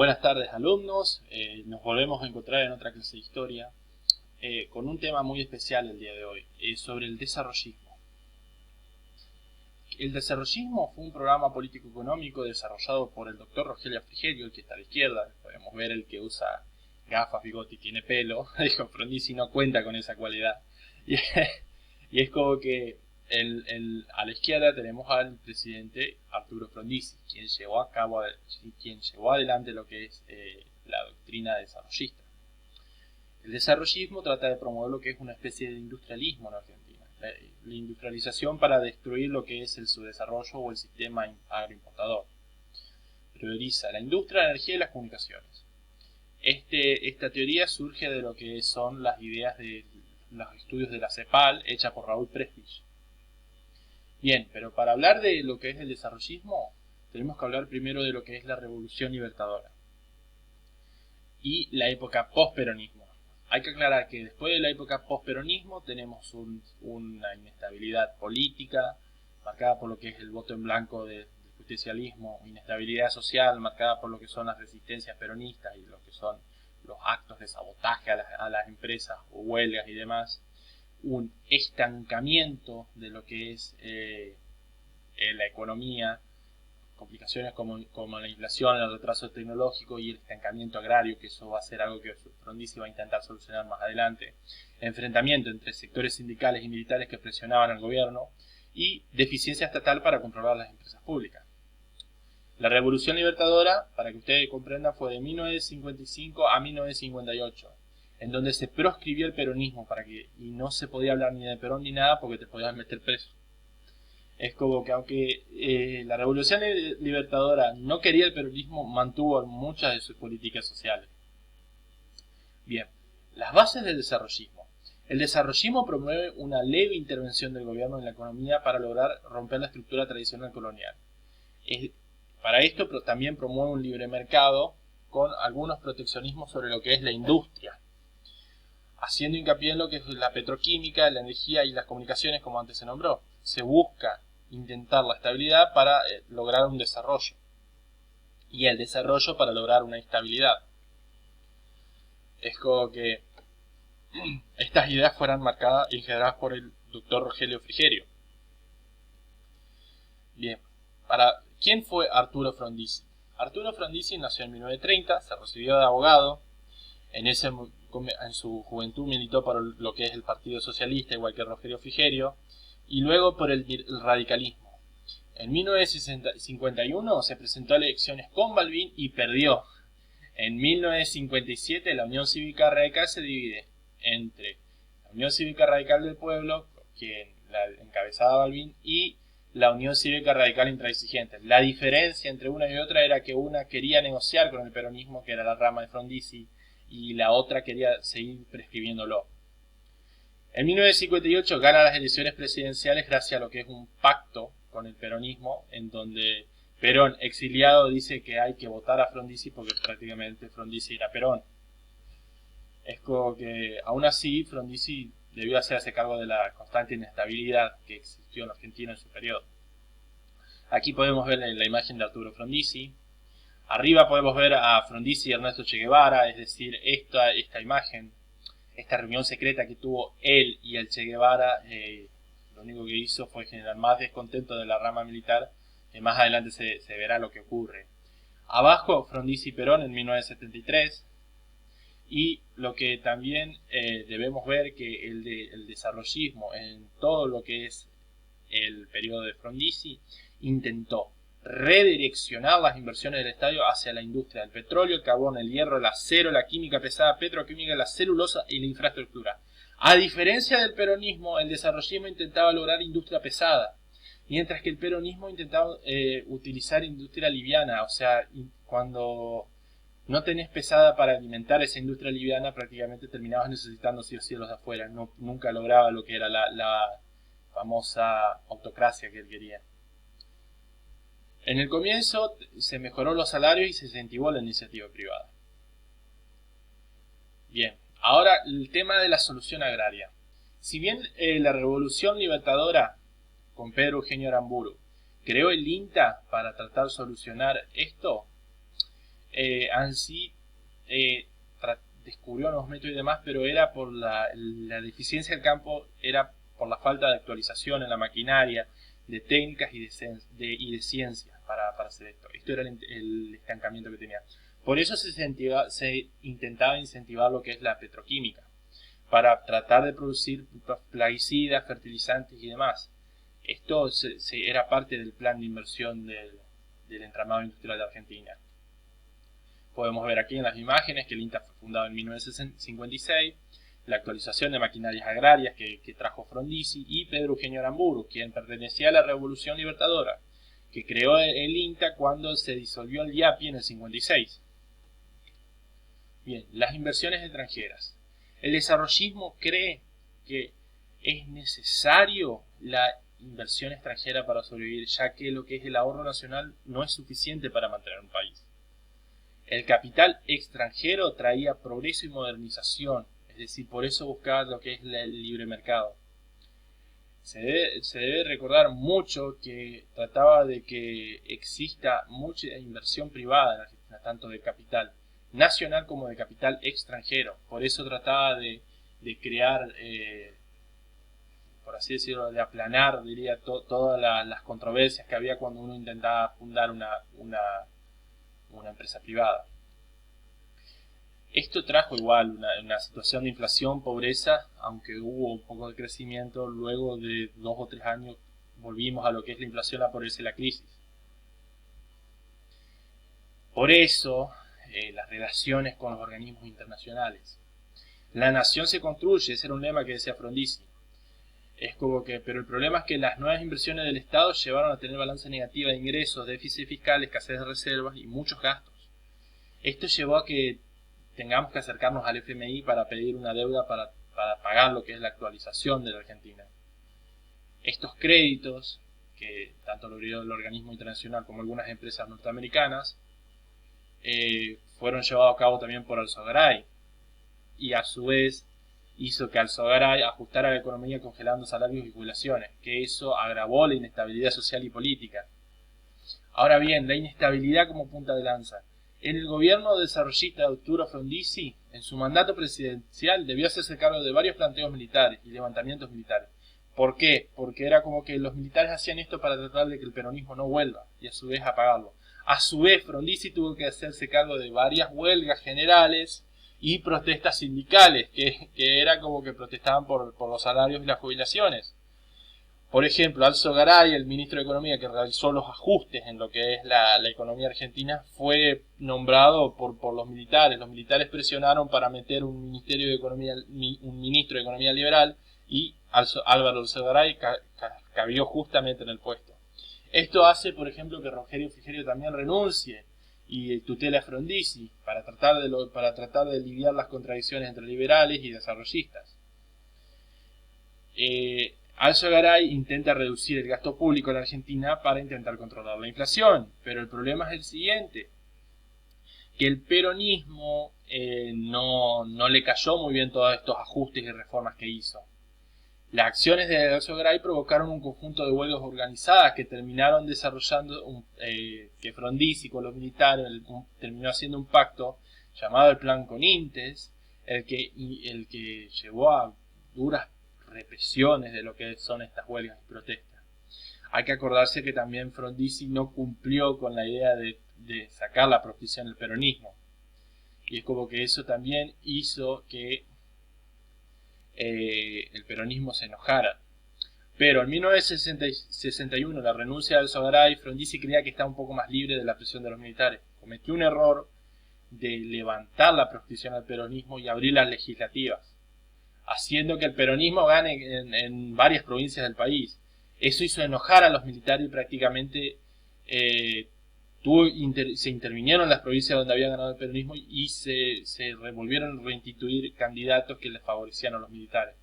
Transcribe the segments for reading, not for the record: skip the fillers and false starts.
Buenas tardes, alumnos. Nos volvemos a encontrar en otra clase de historia con un tema muy especial el día de hoy, sobre el desarrollismo. El desarrollismo fue un programa político-económico desarrollado por el doctor Rogelio Frigerio, el que está a la izquierda. Podemos ver el que usa gafas, bigote y tiene pelo. Dijo, Frondizi no cuenta con esa cualidad. Y es como que a la izquierda tenemos al presidente Arturo Frondizi, quien llevó adelante lo que es la doctrina desarrollista. El desarrollismo trata de promover lo que es una especie de industrialismo en Argentina, la industrialización para destruir lo que es el subdesarrollo o el sistema agroimportador. Prioriza la industria, la energía y las comunicaciones. Esta teoría surge de lo que son las ideas de los estudios de la CEPAL, hecha por Raúl Presbich. Bien, pero para hablar de lo que es el desarrollismo, tenemos que hablar primero de lo que es la Revolución Libertadora y la época posperonismo. Hay que aclarar que después de la época posperonismo tenemos una inestabilidad política marcada por lo que es el voto en blanco del justicialismo, inestabilidad social marcada por lo que son las resistencias peronistas y lo que son los actos de sabotaje a las empresas o huelgas y demás, un estancamiento de lo que es la economía, complicaciones como la inflación, el retraso tecnológico y el estancamiento agrario, que eso va a ser algo que Frondizi va a intentar solucionar más adelante, enfrentamiento entre sectores sindicales y militares que presionaban al gobierno y deficiencia estatal para controlar las empresas públicas. La Revolución Libertadora, para que ustedes comprendan, fue de 1955 a 1958, en donde se proscribió el peronismo y no se podía hablar ni de Perón ni nada porque te podías meter preso. Es como que aunque la Revolución Libertadora no quería el peronismo, mantuvo muchas de sus políticas sociales. Bien, las bases del desarrollismo. El desarrollismo promueve una leve intervención del gobierno en la economía para lograr romper la estructura tradicional colonial. Para esto también promueve un libre mercado con algunos proteccionismos sobre lo que es la industria, haciendo hincapié en lo que es la petroquímica, la energía y las comunicaciones, como antes se nombró. Se busca intentar la estabilidad para lograr un desarrollo y el desarrollo para lograr una estabilidad. Es como que estas ideas fueran marcadas y generadas por el doctor Rogelio Frigerio. Bien, ¿quién fue Arturo Frondizi? Arturo Frondizi nació en 1930, se recibió de abogado. En su juventud militó por lo que es el Partido Socialista, igual que Rogelio Frigerio, y luego por el radicalismo. En 1951 se presentó a elecciones con Balbín y perdió. En 1957 la Unión Cívica Radical se divide entre la Unión Cívica Radical del Pueblo, quien la encabezaba Balbín, y la Unión Cívica Radical Intransigente. La diferencia entre una y otra era que una quería negociar con el peronismo, que era la rama de Frondizi, y la otra quería seguir prescribiéndolo. En 1958 gana las elecciones presidenciales gracias a lo que es un pacto con el peronismo, en donde Perón, exiliado, dice que hay que votar a Frondizi porque prácticamente Frondizi era Perón. Es como que, aún así, Frondizi debió hacerse cargo de la constante inestabilidad que existió en Argentina en su periodo. Aquí podemos ver la imagen de Arturo Frondizi. Arriba podemos ver a Frondizi y Ernesto Che Guevara, es decir, esta imagen, esta reunión secreta que tuvo él y el Che Guevara, lo único que hizo fue generar más descontento de la rama militar, que más adelante se verá lo que ocurre. Abajo, Frondizi y Perón en 1973, y lo que también debemos ver que el desarrollismo en todo lo que es el periodo de Frondizi intentó redireccionar las inversiones del Estado hacia la industria del petróleo, el carbón, el hierro, el acero, la química pesada, petroquímica, la celulosa y la infraestructura. A diferencia del peronismo, el desarrollismo intentaba lograr industria pesada, mientras que el peronismo intentaba utilizar industria liviana. O sea, cuando no tenés pesada para alimentar esa industria liviana, prácticamente terminabas necesitando sí o sí los de afuera. Nunca lograba lo que era la famosa autocracia que él quería. En el comienzo se mejoró los salarios y se incentivó la iniciativa privada. Bien, ahora el tema de la solución agraria. Si bien la Revolución Libertadora, con Pedro Eugenio Aramburu, creó el INTA para tratar de solucionar esto, Ansí descubrió nuevos métodos y demás, pero era por la deficiencia del campo, era por la falta de actualización en la maquinaria, de técnicas y de ciencias para hacer esto. Esto era el estancamiento que tenía. Por eso se intentaba incentivar lo que es la petroquímica, para tratar de producir plaguicidas, fertilizantes y demás. Esto era parte del plan de inversión del entramado industrial de Argentina. Podemos ver aquí en las imágenes que el INTA fue fundado en 1956, la actualización de maquinarias agrarias que trajo Frondizi, y Pedro Eugenio Aramburu, quien pertenecía a la Revolución Libertadora, que creó el INTA cuando se disolvió el IAPI en el 56. Bien, las inversiones extranjeras. El desarrollismo cree que es necesario la inversión extranjera para sobrevivir, ya que lo que es el ahorro nacional no es suficiente para mantener un país. El capital extranjero traía progreso y modernización, es decir, por eso buscaba lo que es el libre mercado. Se debe recordar mucho que trataba de que exista mucha inversión privada en Argentina, tanto de capital nacional como de capital extranjero. Por eso trataba de crear, por así decirlo, de aplanar, diría, todas las controversias que había cuando uno intentaba fundar una empresa privada. Esto trajo igual una situación de inflación, pobreza, aunque hubo un poco de crecimiento. Luego de 2 o 3 años volvimos a lo que es la inflación, la pobreza y la crisis. Por eso, las relaciones con los organismos internacionales. La nación se construye, ese era un lema que decía Frondizi. Es como que, pero el problema es que las nuevas inversiones del Estado llevaron a tener balanza negativa de ingresos, déficit fiscal, escasez de reservas y muchos gastos. Esto llevó a que tengamos que acercarnos al FMI para pedir una deuda para pagar lo que es la actualización de la Argentina. Estos créditos, que tanto lo dio el organismo internacional como algunas empresas norteamericanas, fueron llevados a cabo también por Alzogaray, y a su vez hizo que Alzogaray ajustara la economía congelando salarios y jubilaciones, que eso agravó la inestabilidad social y política. Ahora bien, la inestabilidad como punta de lanza. En el gobierno desarrollista de Arturo Frondizi, en su mandato presidencial, debió hacerse cargo de varios planteos militares y levantamientos militares. ¿Por qué? Porque era como que los militares hacían esto para tratar de que el peronismo no vuelva y a su vez apagarlo. A su vez, Frondizi tuvo que hacerse cargo de varias huelgas generales y protestas sindicales, que era como que protestaban por los salarios y las jubilaciones. Por ejemplo, Alzogaray, el ministro de Economía que realizó los ajustes en lo que es la economía argentina, fue nombrado por los militares. Los militares presionaron para meter un ministerio de Economía, un ministro de Economía liberal, y Álvaro Alzogaray cabió justamente en el puesto. Esto hace, por ejemplo, que Rogelio Frigerio también renuncie y tutela a Frondizi para tratar de lidiar las contradicciones entre liberales y desarrollistas. Alzogaray intenta reducir el gasto público en la Argentina para intentar controlar la inflación, pero el problema es el siguiente, que el peronismo no le cayó muy bien todos estos ajustes y reformas que hizo. Las acciones de Alzogaray provocaron un conjunto de huelgas organizadas que terminaron desarrollando que Frondizi con los militares terminó haciendo un pacto llamado el Plan Conintes, el que llevó a duras represiones de lo que son estas huelgas y protestas. Hay que acordarse que también Frondizi no cumplió con la idea de sacar la proscripción del peronismo, y es como que eso también hizo que el peronismo se enojara. Pero en 1961, la renuncia de Alzogaray, Frondizi creía que estaba un poco más libre de la presión de los militares. Cometió un error de levantar la proscripción al peronismo y abrir las legislativas, haciendo que el peronismo gane en varias provincias del país. Eso hizo enojar a los militares y prácticamente se intervinieron las provincias donde había ganado el peronismo y se volvieron a reinstituir candidatos que les favorecían a los militares.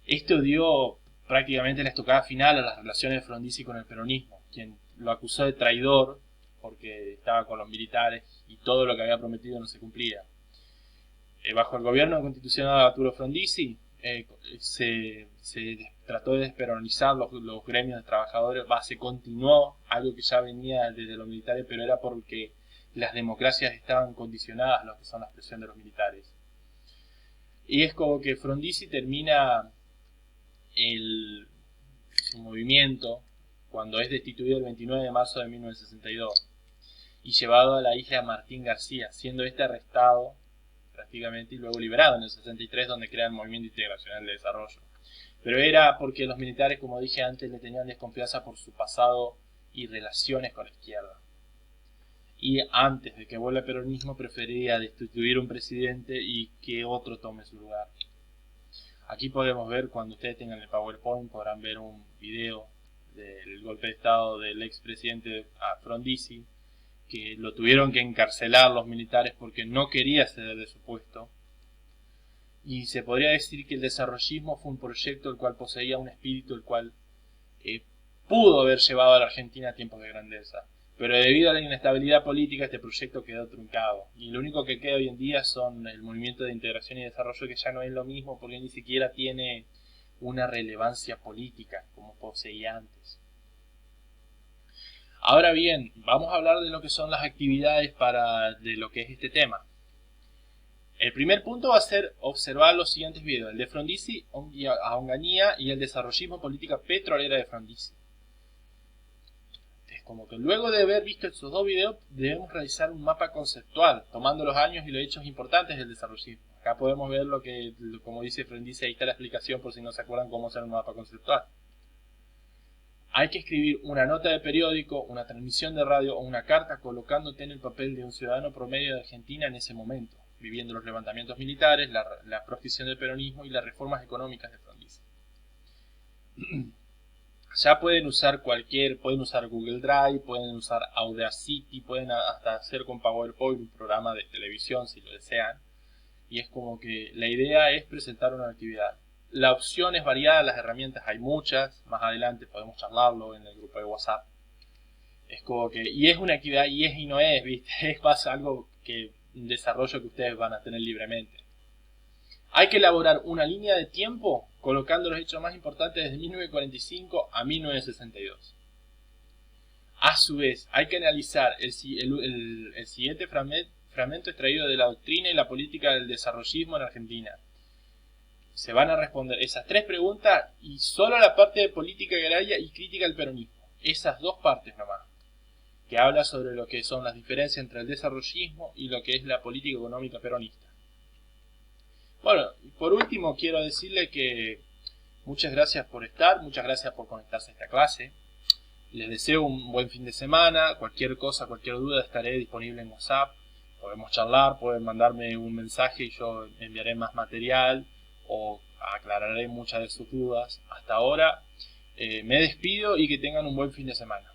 Esto dio prácticamente la estocada final a las relaciones de Frondizi con el peronismo, quien lo acusó de traidor porque estaba con los militares y todo lo que había prometido no se cumplía. Bajo el gobierno constitucional de Arturo Frondizi se trató de desperonizar los gremios de trabajadores. Se continuó algo que ya venía desde los militares, pero era porque las democracias estaban condicionadas a lo que son la presión de los militares. Y es como que Frondizi termina su movimiento cuando es destituido el 29 de marzo de 1962 y llevado a la isla Martín García, siendo este arrestado prácticamente y luego liberado en el 63, donde crea el Movimiento Integracional de Desarrollo. Pero era porque los militares, como dije antes, le tenían desconfianza por su pasado y relaciones con la izquierda. Y antes de que vuelva el peronismo, prefería destituir un presidente y que otro tome su lugar. Aquí podemos ver, cuando ustedes tengan el PowerPoint, podrán ver un video del golpe de estado del expresidente Frondizi, que lo tuvieron que encarcelar los militares porque no quería ceder de su puesto. Y se podría decir que el desarrollismo fue un proyecto el cual poseía un espíritu el cual pudo haber llevado a la Argentina a tiempos de grandeza. Pero debido a la inestabilidad política este proyecto quedó truncado. Y lo único que queda hoy en día son el movimiento de integración y desarrollo, que ya no es lo mismo porque ni siquiera tiene una relevancia política como poseía antes. Ahora bien, vamos a hablar de lo que son las actividades de lo que es este tema. El primer punto va a ser observar los siguientes videos: el de Frondizi a Onganía y el desarrollismo política petrolera de Frondizi. Es como que luego de haber visto estos dos videos debemos realizar un mapa conceptual, tomando los años y los hechos importantes del desarrollismo. Acá podemos ver como dice Frondizi, ahí está la explicación por si no se acuerdan cómo hacer un mapa conceptual. Hay que escribir una nota de periódico, una transmisión de radio o una carta colocándote en el papel de un ciudadano promedio de Argentina en ese momento, viviendo los levantamientos militares, la proscripción del peronismo y las reformas económicas de Frondizi. Ya pueden usar Google Drive, pueden usar Audacity, pueden hasta hacer con PowerPoint un programa de televisión si lo desean. Y es como que la idea es presentar una actividad. La opción es variada, las herramientas hay muchas, más adelante podemos charlarlo en el grupo de WhatsApp. Es como que, y es una actividad, y no es, ¿viste? Es más algo que un desarrollo que ustedes van a tener libremente. Hay que elaborar una línea de tiempo colocando los hechos más importantes desde 1945 a 1962. A su vez, hay que analizar el siguiente fragmento extraído de la doctrina y la política del desarrollismo en Argentina. Se van a responder esas tres preguntas y solo la parte de política agraria y crítica al peronismo. Esas dos partes nomás, que habla sobre lo que son las diferencias entre el desarrollismo y lo que es la política económica peronista. Bueno, por último quiero decirle que muchas gracias por estar, muchas gracias por conectarse a esta clase. Les deseo un buen fin de semana. Cualquier cosa, cualquier duda, estaré disponible en WhatsApp. Podemos charlar, pueden mandarme un mensaje y yo enviaré más material o aclararé muchas de sus dudas. Hasta ahora me despido y que tengan un buen fin de semana.